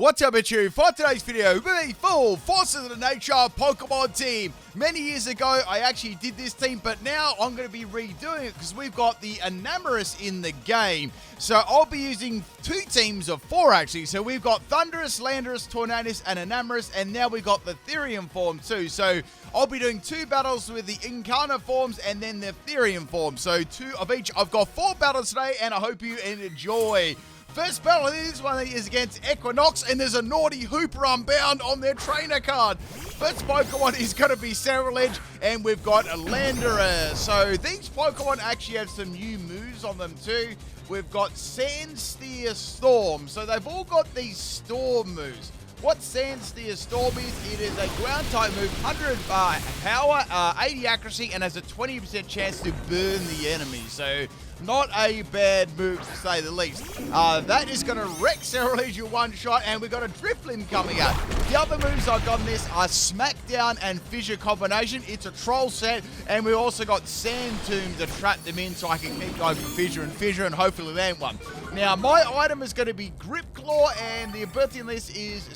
What's up, it's you for today's video with a full Forces of Nature Pokemon team. Many years ago, I actually did this team, but now I'm going to be redoing it because we've got the Enamorus in the game. So I'll be using two teams of four actually. So we've got Thundurus, Landorus, Tornadus, and Enamorus, and now we've got the Therian form too. So I'll be doing two battles with the Incarnate forms and then the Therian form. So two of each. I've got four battles today, and I hope you enjoy. First battle of this one is against Equinox, and there's a naughty Hooper Unbound on their trainer card. First Pokemon is going to be Scarlet, and we've got a Landorus. So these Pokemon actually have some new moves on them too. We've got Sand Steer Storm, so they've all got these storm moves. What Sand Steer Storm is, it is a ground type move, 100 power, 80 accuracy, and has a 20% chance to burn the enemy. So not a bad move to say the least. That is going to wreck Cerealia one shot, and we've got a Drifloon coming out. The other moves I've got on this are Smackdown and Fissure combination. It's a troll set, and we've also got Sand Tomb to trap them in so I can keep going for Fissure and hopefully land one. Now, my item is going to be Grip Claw, and the ability on this is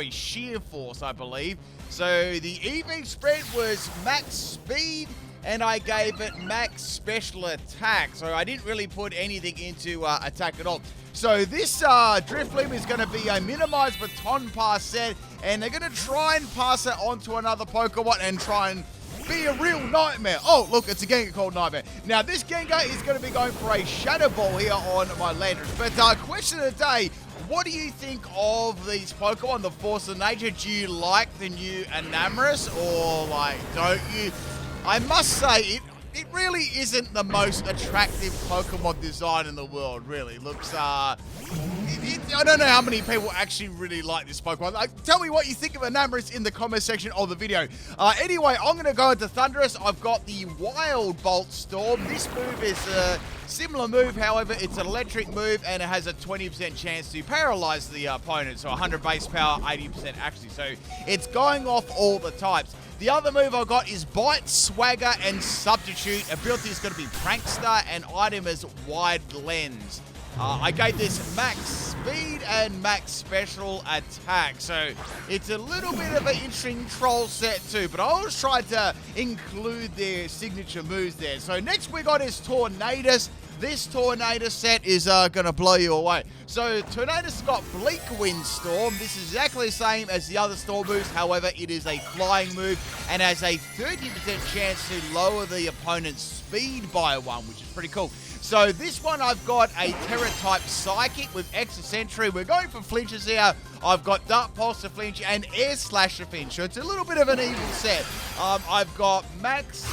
Sheer Force, I believe. So the EV spread was max speed, and I gave it max special attack. So I didn't really put anything into attack at all. So this Drifloon is going to be a minimized baton pass set, and they're going to try and pass it onto another Pokemon and try and be a real nightmare. Oh, look, it's a Gengar called Nightmare. Now, this Gengar is going to be going for a Shadow Ball here on my Landorus. But question of the day, what do you think of these Pokemon, the Force of Nature? Do you like the new Enamorus, or like, don't you? I must say, it really isn't the most attractive Pokemon design in the world, really. Looks, I don't know how many people actually really like this Pokemon. Tell me what you think of Enamorus in the comment section of the video. Anyway, I'm going to go into Thundurus. I've got the Wild Bolt Storm. This move is a similar move, however, it's an electric move, and it has a 20% chance to paralyze the opponent. So 100 base power, 80% accuracy. So it's going off all the types. The other move I've got is Bite, Swagger, and Substitute. Ability is going to be Prankster, and item is Wide Lens. I gave this max speed and max special attack, so it's a little bit of an interesting troll set too, but I always tried to include their signature moves there. So next we got is Tornadus. This Tornadus set is going to blow you away. So Tornadus has got Bleak Wind Storm. This is exactly the same as the other storm moves. However, it is a flying move and has a 30% chance to lower the opponent's speed by 1, which is pretty cool. So this one, I've got a Terra-type Psychic with Extra Sentry. We're going for flinches here. I've got Dark Pulse to flinch and Air Slash to flinch. So it's a little bit of an evil set. I've got max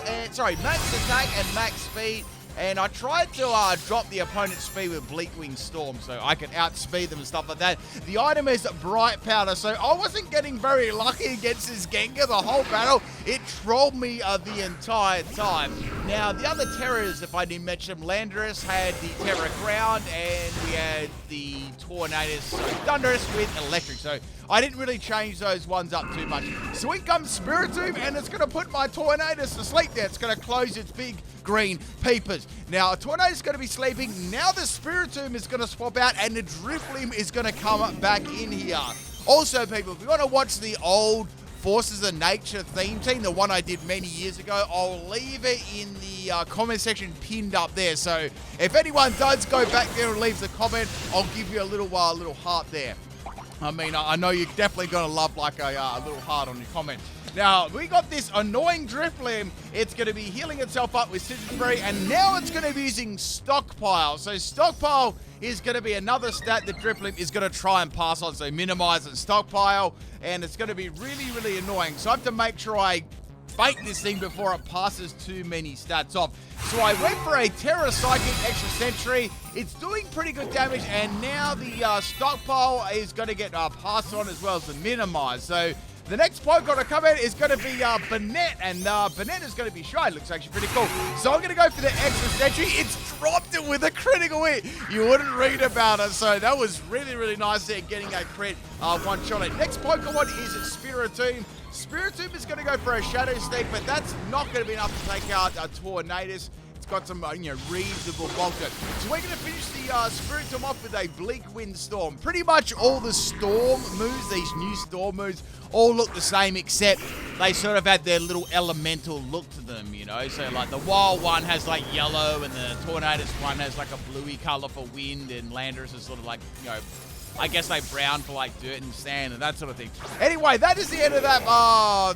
attack and max speed. And I tried to drop the opponent's speed with Bleak Wing Storm so I can outspeed them and stuff like that. The item is Bright Powder, so I wasn't getting very lucky against this Gengar the whole battle. It trolled me the entire time. Now, the other Terrors, if I didn't mention them, Landorus had the Terra Ground, and we had the Tornadus Thundurus with Electric. So I didn't really change those ones up too much. So in comes Spiritomb, and it's going to put my Tornadus to sleep there. It's going to close its big green peepers. Now, a Tornadus is going to be sleeping. Now the Spiritomb is going to swap out, and the Drifloon is going to come back in here. Also, people, if you want to watch the old Forces of Nature theme team, the one I did many years ago, I'll leave it in the comment section pinned up there. So if anyone does go back there and leaves a comment, I'll give you a little heart there. I mean, I know you're definitely going to love like a little heart on your comment. Now, we got this annoying Drifloon. It's going to be healing itself up with Citrus Berry, and now it's going to be using Stockpile. So Stockpile is going to be another stat that Drifloon is going to try and pass on. So minimize and Stockpile, and it's going to be really, really annoying. So I have to make sure I fake this thing before it passes too many stats off. So I went for a Terra Psychic Extra Sentry. It's doing pretty good damage, and now the Stockpile is going to get passed on as well as the Minimize. So the next Pokemon to come in is going to be Banette, and Banette is going to be shy. It looks actually pretty cool. So I'm going to go for the Extra Sentry. It's dropped it with a critical hit. You wouldn't read about it, so that was really, really nice there, getting a crit one shot. Next Pokemon is Spiritomb. Spiritomb is going to go for a Shadow Sneak, but that's not going to be enough to take out Tornadus. it's got some, reasonable bulk to it. So we're going to finish the Spiritomb off with a Bleak Wind Storm. Pretty much all the Storm moves, these new Storm moves, all look the same, except they sort of had their little elemental look to them, So, like, the Wild one has, like, yellow, and the Tornadus one has, like, a bluey color for wind, and Landorus is sort of, like, I guess they brown for, like, dirt and sand and that sort of thing. Anyway, that is the end of that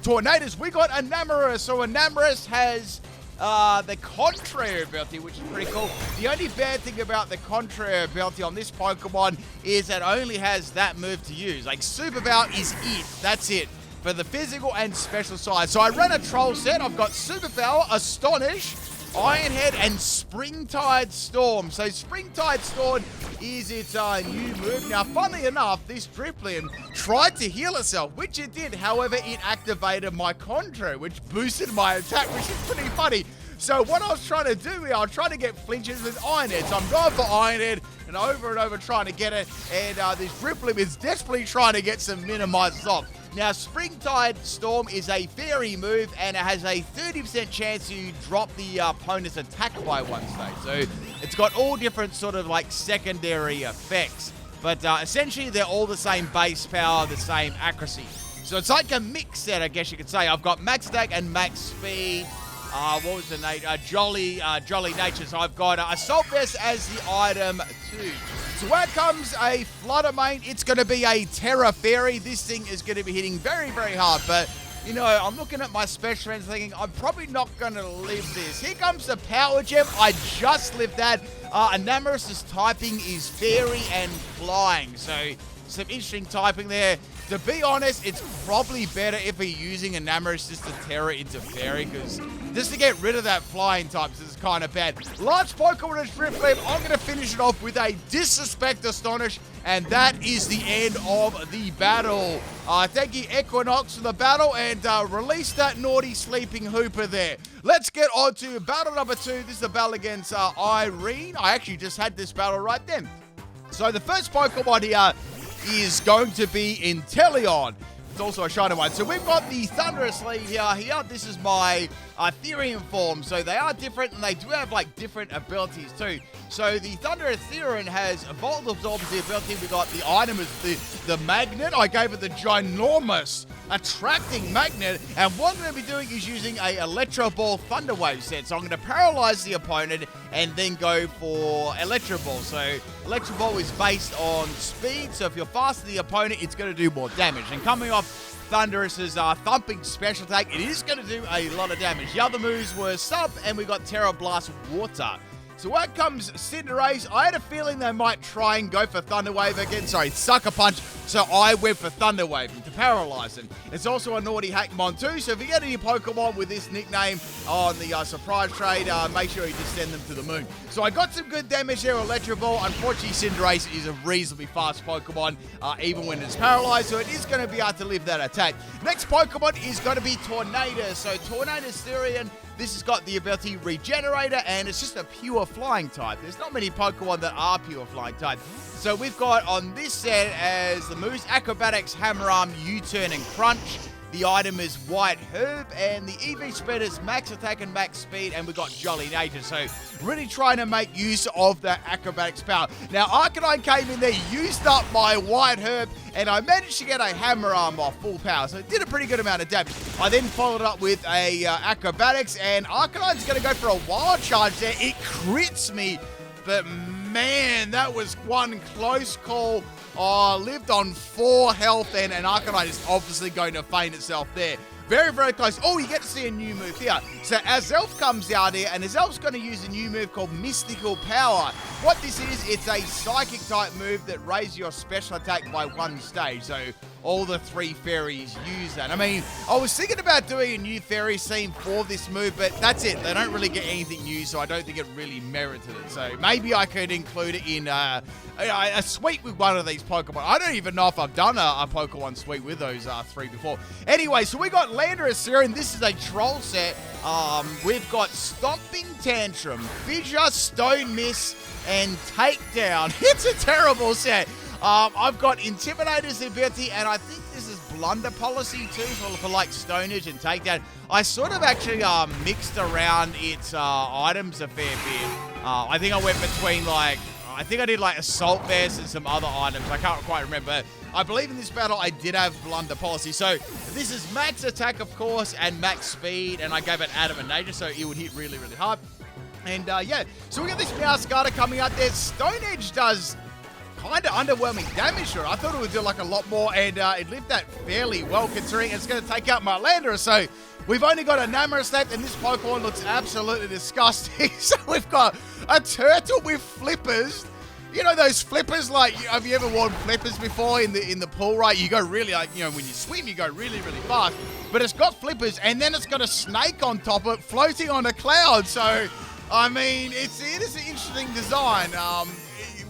Tornadus. We got Enamorus. So, Enamorus has the contrary ability, which is pretty cool. The only bad thing about the contrary ability on this Pokemon is it only has that move to use. Like, Super Bout is it. That's it for the physical and special side. So I ran a troll set. I've got Super Bout, Astonish, Iron Head, and Springtide Storm. So Springtide Storm is its new move. Now, funnily enough, this Drifloon tried to heal itself, which it did. However, it activated my Contrary, which boosted my attack, which is pretty funny. So what I was trying to do here, I was trying to get flinches with Iron Head. So I'm going for Iron Head and over trying to get it. And this Drifloon is desperately trying to get some minimizes off. Now, Springtide Storm is a fairy move, and it has a 30% chance to drop the opponent's attack by one stage. So it's got all different sort of like secondary effects. But essentially, they're all the same base power, the same accuracy. So it's like a mix set, I guess you could say. I've got max attack and max speed. What was the name? Jolly Nature. So I've got Assault Vest as the item too. So where comes a Flutter Mane, it's going to be a Terra Fairy. This thing is going to be hitting very, very hard. But, I'm looking at my special friends thinking, I'm probably not going to live this. Here comes the Power Gem. I just lived that. Enamorus' typing is Fairy and Flying. So some interesting typing there. To be honest, it's probably better if we're using Enamorus just to Terra into Fairy, because just to get rid of that flying type, this is kind of bad. Last Pokemon is Drifloon. I'm going to finish it off with a Disrespect Astonish, and that is the end of the battle. Thank you, Equinox, for the battle, and release that naughty sleeping Hooper there. Let's get on to battle number 2. This is the battle against Irene. I actually just had this battle right then. So the first Pokemon here is going to be Inteleon. It's also a shiny one. So we've got the Thundurus lead here. This is my Therian form. So they are different, and they do have like different abilities too. So the Thundurus Therian has Volt Absorb as the ability. We got the item is the magnet. I gave it the ginormous attracting magnet, and what I'm going to be doing is using a Electro Ball Thunder Wave set. So I'm going to paralyze the opponent and then go for Electro Ball. So Electro Ball is based on speed, so if you're faster than the opponent, it's going to do more damage. And coming off Thundurus's Thumping Special Attack, it is going to do a lot of damage. The other moves were Sub, and we got Terra Blast Water. So out comes Cinderace. I had a feeling they might try and go for Thunder Wave again. Sorry, Sucker Punch. So I went for Thunder Wave to paralyze him. It's also a naughty Hackmon too. So if you get any Pokemon with this nickname on the surprise trade, make sure you just send them to the moon. So I got some good damage there with Electro Ball. Unfortunately, Cinderace is a reasonably fast Pokemon, even when it's paralyzed. So it is going to be hard to live that attack. Next Pokemon is going to be Tornadus. So Tornadus Therian. This has got the ability Regenerator, and it's just a pure flying type. There's not many Pokemon that are pure flying type. So we've got on this set as the moves Acrobatics, Hammer Arm, U-Turn, and Crunch. The item is White Herb, and the EV spread is max attack and max speed, and we've got Jolly Nature. So really trying to make use of that Acrobatics power. Now, Arcanine came in there, used up my White Herb, and I managed to get a Hammer Arm off full power. So it did a pretty good amount of damage. I then followed up with a Acrobatics, and Arcanine's going to go for a Wild Charge there. It crits me, but man, that was one close call. Lived on 4 health, and Arcanine is obviously going to feint itself there. Very, very close. Oh, you get to see a new move here. So Azelf comes out here, and Azelf's going to use a new move called Mystical Power. What this is, it's a Psychic type move that raises your special attack by 1 stage. So all the 3 fairies use that. I mean, I was thinking about doing a new fairy scene for this move, but that's it. They don't really get anything new, so I don't think it really merited it. So maybe I could include it in a suite with one of these Pokemon. I don't even know if I've done a Pokemon suite with those 3 before. Anyway, so we got Landorus Therian. This is a troll set. We've got Stomping Tantrum, Fissure, Stone Miss, and Takedown. It's a terrible set. I've got Intimidator's ability, and I think this is blunder policy too, sort of for like stonage and takedown. I sort of actually mixed around its items a fair bit. I think I went between like, I think I did like assault vest and some other items. I can't quite remember. I believe in this battle I did have blunder policy. So this is max attack, of course, and max speed, and I gave it adamant nature, so it would hit really, really hard. And yeah, so we got this Meowscarlet coming out there. Stone Edge does kind of underwhelming damage to it. I thought it would do like a lot more, and it lived that fairly well considering it's going to take out my Landorus. So we've only got a Enamorus left, and this Pokemon looks absolutely disgusting. So we've got a turtle with flippers. You know those flippers, like, have you ever worn flippers before in the pool, right? You go really, like, you know, when you swim, you go really, really fast. But it's got flippers, and then it's got a snake on top of it floating on a cloud. So, I mean, it is an interesting design.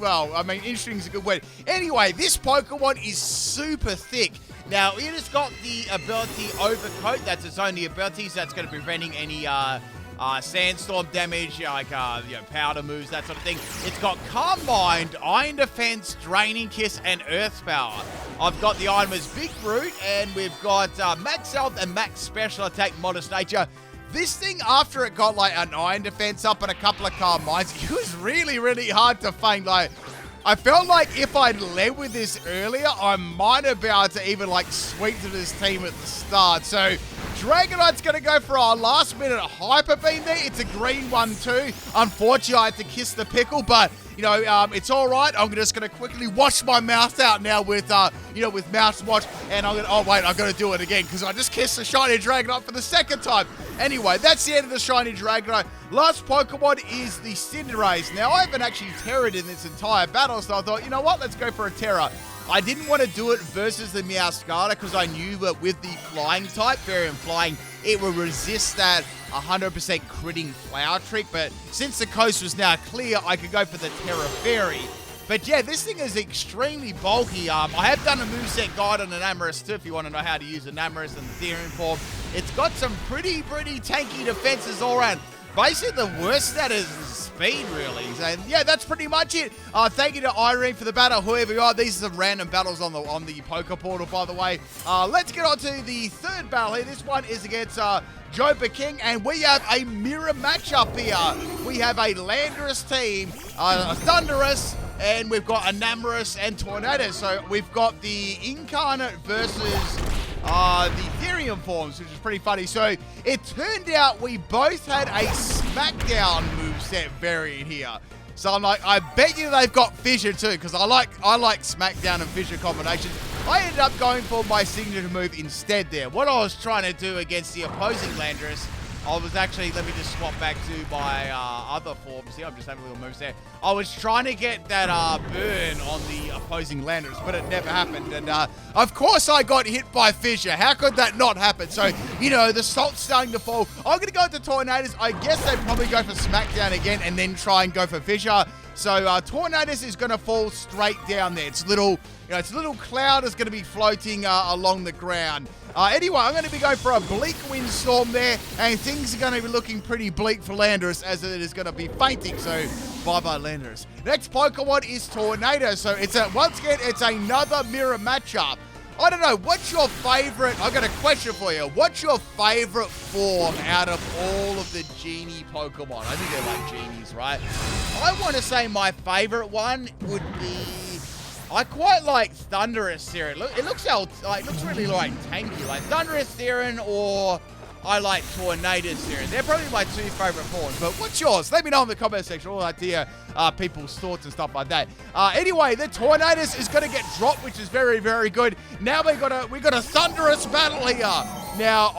Well, I mean, interesting is a good word. Anyway, this Pokemon is super thick. Now, it has got the ability Overcoat. That's its only ability, so that's going to be preventing any sandstorm damage, like you know, powder moves, that sort of thing. It's got Calm Mind, Iron Defense, Draining Kiss, and Earth Power. I've got the item as Big Brute, and we've got Max Health and Max Special Attack, Modest Nature. This thing, after it got like an Iron Defense up and a couple of Calm Minds, it was really, really hard to feint. Like, I felt like if I'd led with this earlier, I might have been able to even like sweep to this team at the start. So Dragonite's going to go for our last minute Hyper Beam there. It's a green one too. Unfortunately, I had to kiss the pickle, but you know, it's all right. I'm just going to quickly wash my mouth out now with, you know, with mouthwash. And I'm going to, oh wait, I've got to do it again because I just kissed the Shiny Dragonite for the second time. Anyway, that's the end of the Shiny Dragonite. Last Pokemon is the Cinderace. Now, I haven't actually Terra'd in this entire battle, so I thought, you know what, let's go for a Terra. I didn't want to do it versus the Meowscarlet because I knew that with the Flying type, Fairy and Flying, it will resist that 100% critting Flower Trick. But since the coast was now clear, I could go for the Terra Fairy. But yeah, this thing is extremely bulky. I have done a moveset guide on Enamorus too, if you want to know how to use Enamorus in the Therian form. It's got some pretty tanky defenses all around. Basically, the worst stat is speed, really. So, yeah, that's pretty much it. Thank you to Irene for the battle, whoever you are. These are some random battles on the Poke Portal, by the way. Let's get on to the third battle here. This one is against Joba King, and we have a mirror matchup here. We have a Landorus team, a Thundurus, and we've got Enamorus and Tornadus. So we've got the Incarnate versus the Therian forms, which is pretty funny. So it turned out we both had a Smackdown moveset variant here. So I'm like, I bet you they've got Fissure too, because I like Smackdown and Fissure combinations. I ended up going for my signature move instead there. What I was trying to do against the opposing Landorus, I was actually, let me just swap back to my other forms here. I'm just having a little moves there. I was trying to get that burn on the opposing Landorus, but it never happened. And of course I got hit by Fissure. How could that not happen? So, you know, the salt's starting to fall. I'm going to go to Tornadus. I guess they'd probably go for Smackdown again and then try and go for Fissure. So Tornadus is going to fall straight down there. Its little cloud is going to be floating along the ground. Anyway, I'm going to be going for a bleak windstorm there, and things are going to be looking pretty bleak for Landorus as it is going to be fainting. So bye-bye Landorus. Next Pokemon is Tornado. So it's once again, it's another mirror matchup. I don't know, what's your favorite? I've got a question for you. What's your favorite form out of all of the genie Pokemon? I think they're like genies, right? I want to say my favorite one would be, I quite like Thundurus Therian. It looks really like tanky, like Thundurus Therian, or I like Tornadus Therian. They're probably my two favorite forms. But what's yours? Let me know in the comment section. All idea people's thoughts and stuff like that. Anyway, the Tornadus is going to get dropped, which is very, very good. Now we got a Thundurus battle here. Now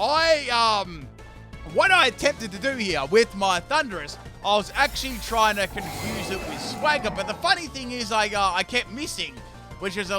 what I attempted to do here with my Thundurus, I was actually trying to confuse it with Swagger, but the funny thing is I kept missing, which is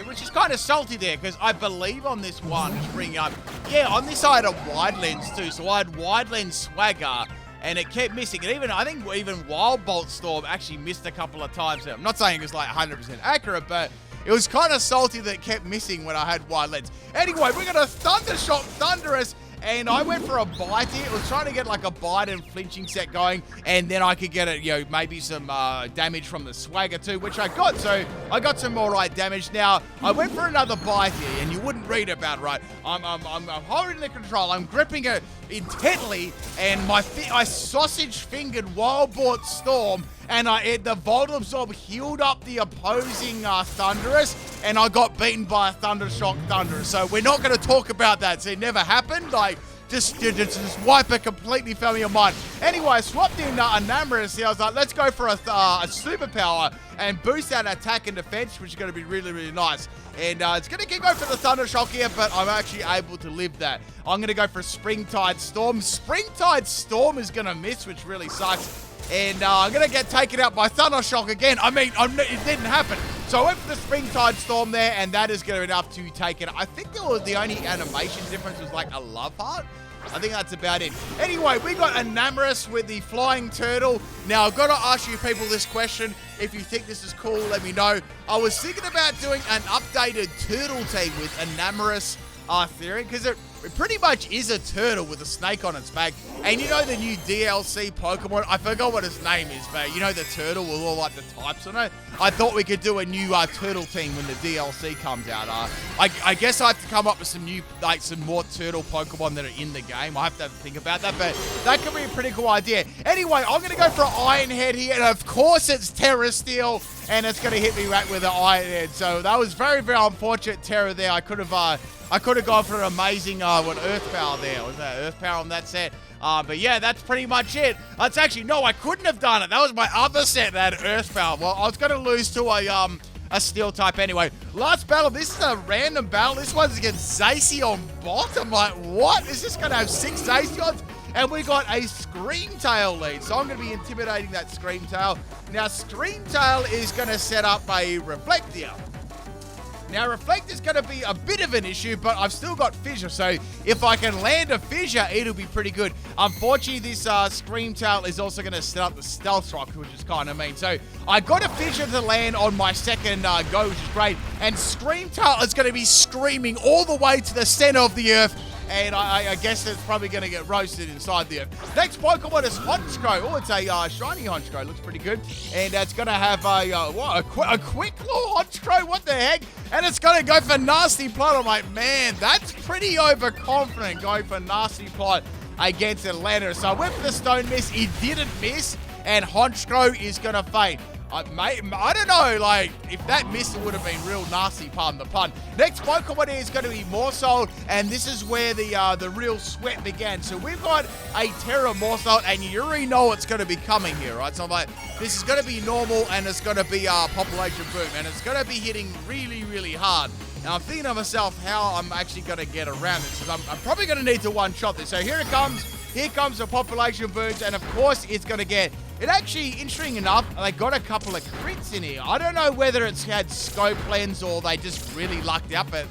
which is kind of salty there, because I believe on this one, just bring up, yeah, on this I had a wide lens too, so I had wide lens Swagger, and it kept missing. And I think even Wild Bolt Storm actually missed a couple of times. I'm not saying it was like 100% accurate, but it was kind of salty that it kept missing when I had wide lens. Anyway, we're going to Thundershot Thundurus, and I went for a bite here. I was trying to get like a bite and flinching set going, and then I could get it, you know, maybe some damage from the swagger too, which I got. So I got some more right damage. Now I went for another bite here, and you wouldn't read about it, right. I'm holding the control. I'm gripping it intently, and I sausage fingered Wild Boar Storm, and the Volt Absorb healed up the opposing Thundurus, and I got beaten by a Thundershock Thundurus. So we're not going to talk about that. So it never happened. Like, just wipe it completely from your mind. Anyway, I swapped in Enamorus here. I was like, let's go for a superpower and boost that attack and defense, which is going to be really, really nice. And it's going to keep going for the Thundershock here, but I'm actually able to live that. I'm going to go for Springtide Storm. Springtide Storm is going to miss, which really sucks. And I'm going to get taken out by Thundershock again. I mean, it didn't happen. So I went for the Springtide Storm there, and that is going to be enough to take it. I think the only animation difference was like a love heart. I think that's about it. Anyway, we got Enamorus with the Flying Turtle. Now, I've got to ask you people this question. If you think this is cool, let me know. I was thinking about doing an updated turtle team with Enamorus Therian, because it pretty much is a turtle with a snake on its back. And you know the new DLC Pokemon? I forgot what his name is, but you know the turtle with all like the types on it? I thought we could do a new turtle team when the DLC comes out. I guess I have to come up with some new, like some more turtle Pokemon that are in the game. I have to think about that, but that could be a pretty cool idea. Anyway, I'm going to go for Iron Head here, and of course it's Terra Steel, and it's going to hit me right with the Iron Head. So that was very, very unfortunate Terra there. I could have gone for an amazing, Earth Power there. Was that Earth Power on that set? But yeah, that's pretty much it. That's actually, no, I couldn't have done it. That was my other set that had Earth Power. Well, I was going to lose to a Steel type anyway. Last battle, this is a random battle. This one's against Zacian bot. I'm like, what? Is this going to have 6 Zacians? And we got a Screamtail lead. So I'm going to be intimidating that Screamtail. Now, Screamtail is going to set up a Reflect here. Now, Reflect is going to be a bit of an issue, but I've still got Fissure, so if I can land a Fissure, it'll be pretty good. Unfortunately, this Screamtail is also going to set up the Stealth Rock, which is kind of mean. So, I got a Fissure to land on my second go, which is great, and Screamtail is going to be screaming all the way to the center of the earth, and I guess it's probably going to get roasted inside the earth. Next Pokemon is Honchkrow. Oh, it's a shiny Honchkrow. Looks pretty good. And it's going to have a Quick Claw Honchkrow. What the heck? And it's going to go for Nasty Plot. I'm like, man, that's pretty overconfident going for Nasty Plot against Atlanta. So I went for the Stone Miss. It didn't miss. And Honchkrow is going to faint. I don't know, like, if that missed, it would have been real nasty, pardon the pun. Next Pokemon here is going to be Morsold, and this is where the real sweat began. So we've got a Terra Morsold, and you already know what's going to be coming here, right? So I'm like, this is going to be normal, and it's going to be Population Boom, and it's going to be hitting really, really hard. Now, I'm thinking to myself how I'm actually going to get around this, because I'm probably going to need to one-shot this. So here it comes. Here comes the Population Booms, and of course, it's going to get... It actually, interesting enough, they got a couple of crits in here. I don't know whether it's had scope lens or they just really lucked out, but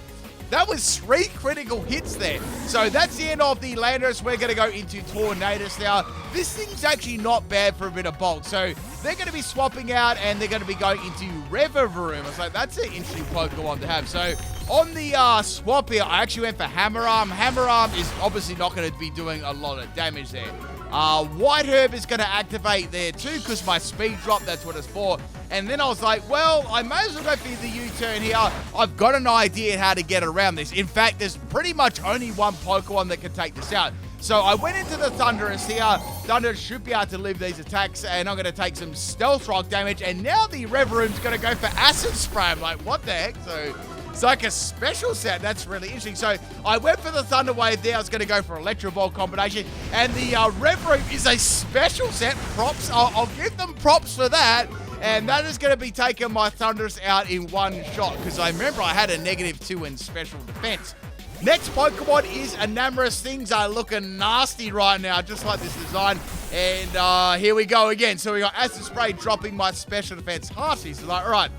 that was 3 critical hits there. So that's the end of the Landorus. We're going to go into Tornadus now. This thing's actually not bad for a bit of bulk. So they're going to be swapping out, and they're going to be going into Reverum. So that's an interesting Pokemon to have. So on the swap here, I actually went for Hammer Arm. Hammer Arm is obviously not going to be doing a lot of damage there. White Herb is going to activate there too because my speed dropped, that's what it's for. And then I was like, well, I may as well go for the U-turn here. I've got an idea how to get around this. In fact, there's pretty much only one Pokemon that can take this out. So I went into the Thundurus here. Thundurus should be able to live these attacks, and I'm going to take some Stealth Rock damage. And now the Reverum's going to go for Acid Spray. I'm like, what the heck? So it's like a special set. That's really interesting. So I went for the Thunder Wave there. I was going to go for Electro Ball combination. And the Reverum is a special set. Props. I'll give them props for that. And that is going to be taking my Thundurus out in one shot. Because I remember I had a -2 in special defense. Next Pokemon is Enamorus. Things are looking nasty right now, just like this design. And here we go again. So we got Acid Spray dropping my special defense harshly. So like, all right,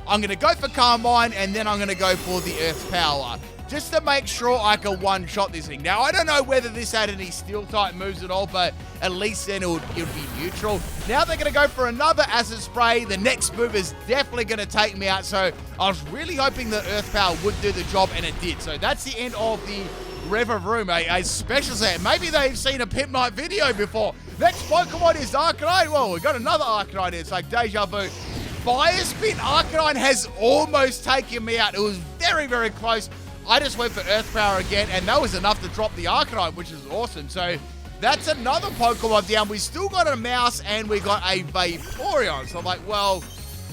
I'm going to go for Carmine, and then I'm going to go for the Earth Power. just to make sure I can one-shot this thing. Now, I don't know whether this had any steel-type moves at all, but at least then it would be neutral. Now they're going to go for another acid spray. The next move is definitely going to take me out, so I was really hoping the Earth Power would do the job, and it did. So that's the end of the River Room, a special set. Maybe they've seen a Pimp Night video before. Next Pokemon is Arcanine. Well, we got another Arcanine. It's like deja vu. Fire Spin Arcanine has almost taken me out. It was very, very close. I just went for Earth Power again, and that was enough to drop the Arcanine, which is awesome. So that's another Pokemon down. We still got a Mouse, and we got a Vaporeon. So I'm like, well,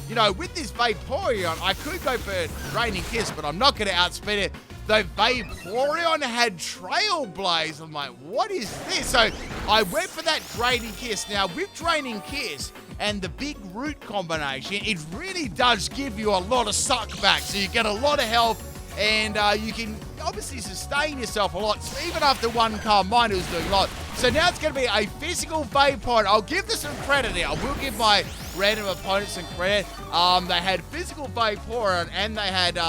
you know, with this Vaporeon, I could go for Draining Kiss, but I'm not going to outspeed it. The Vaporeon had Trailblaze. I'm like, what is this? So I went for that Draining Kiss. Now, with Draining Kiss and the big root combination, it really does give you a lot of suck back. So you get a lot of health, and you can obviously sustain yourself a lot. So even after one calm mind, it was doing a lot. So now it's going to be a physical Vaporeon. I'll give this some credit here. I will give my random opponents some credit. They had physical Vaporeon, and they had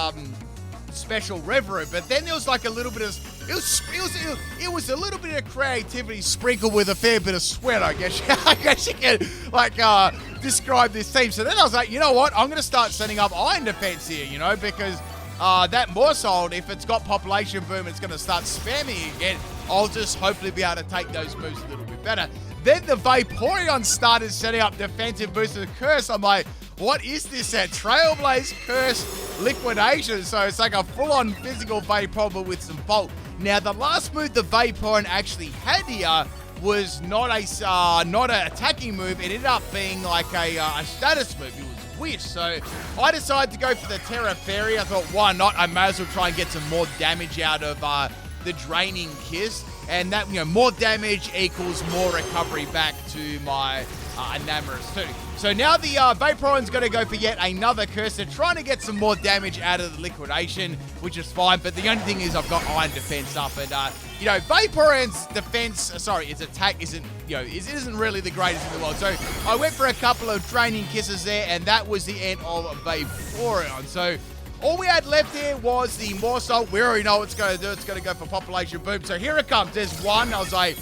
special Reverie, but then there was like a little bit of it was a little bit of creativity sprinkled with a fair bit of sweat, I guess. I guess you can like describe this team. So then I was like, you know what, I'm gonna start setting up Iron Defense here, you know, because that Morsold, if it's got Population Boom, it's gonna start spamming again. I'll just hopefully be able to take those moves a little bit better. Then the Vaporeon started setting up defensive boosts of the Curse. I'm like, what is this set? Trailblaze, Curse, Liquidation. So it's like a full-on physical Vaporeon with some bulk. Now, the last move the Vaporeon actually had here was not an attacking move. It ended up being like a status move. It was Wish. So I decided to go for the Terra Fairy. I thought, why not? I may as well try and get some more damage out of the Draining Kiss. And that, you know, more damage equals more recovery back to my Enamorus too. So now the Vaporeon's going to go for yet another Curse. They're trying to get some more damage out of the Liquidation, which is fine. But the only thing is I've got Iron Defense up. And, you know, Vaporeon's defense, its attack isn't, you know, it isn't really the greatest in the world. So I went for a couple of Draining Kisses there, and that was the end of Vaporeon. So all we had left here was the Morsold. We already know what it's going to do. It's going to go for Population Boom. So here it comes. There's one. I was like,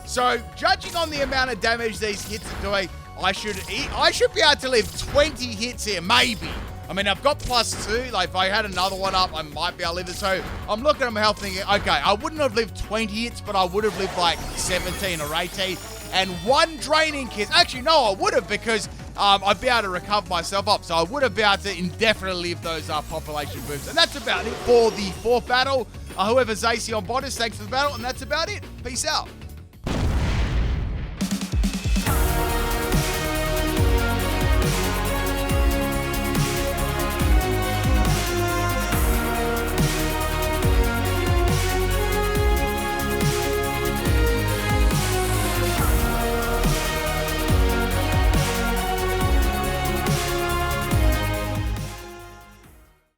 so judging on the amount of damage these hits are doing, I should be able to live 20 hits here, maybe. I mean, I've got +2. Like, if I had another one up, I might be able to live it. So I'm looking at my health thinking, okay, I wouldn't have lived 20 hits, but I would have lived like 17 or 18. And one Draining Kiss. Actually, no, I would have, because I'd be able to recover myself up. So I would have been able to indefinitely live those Population Booms. And that's about it for the 4th battle. Whoever's AC on Bottas, thanks for the battle. And that's about it. Peace out.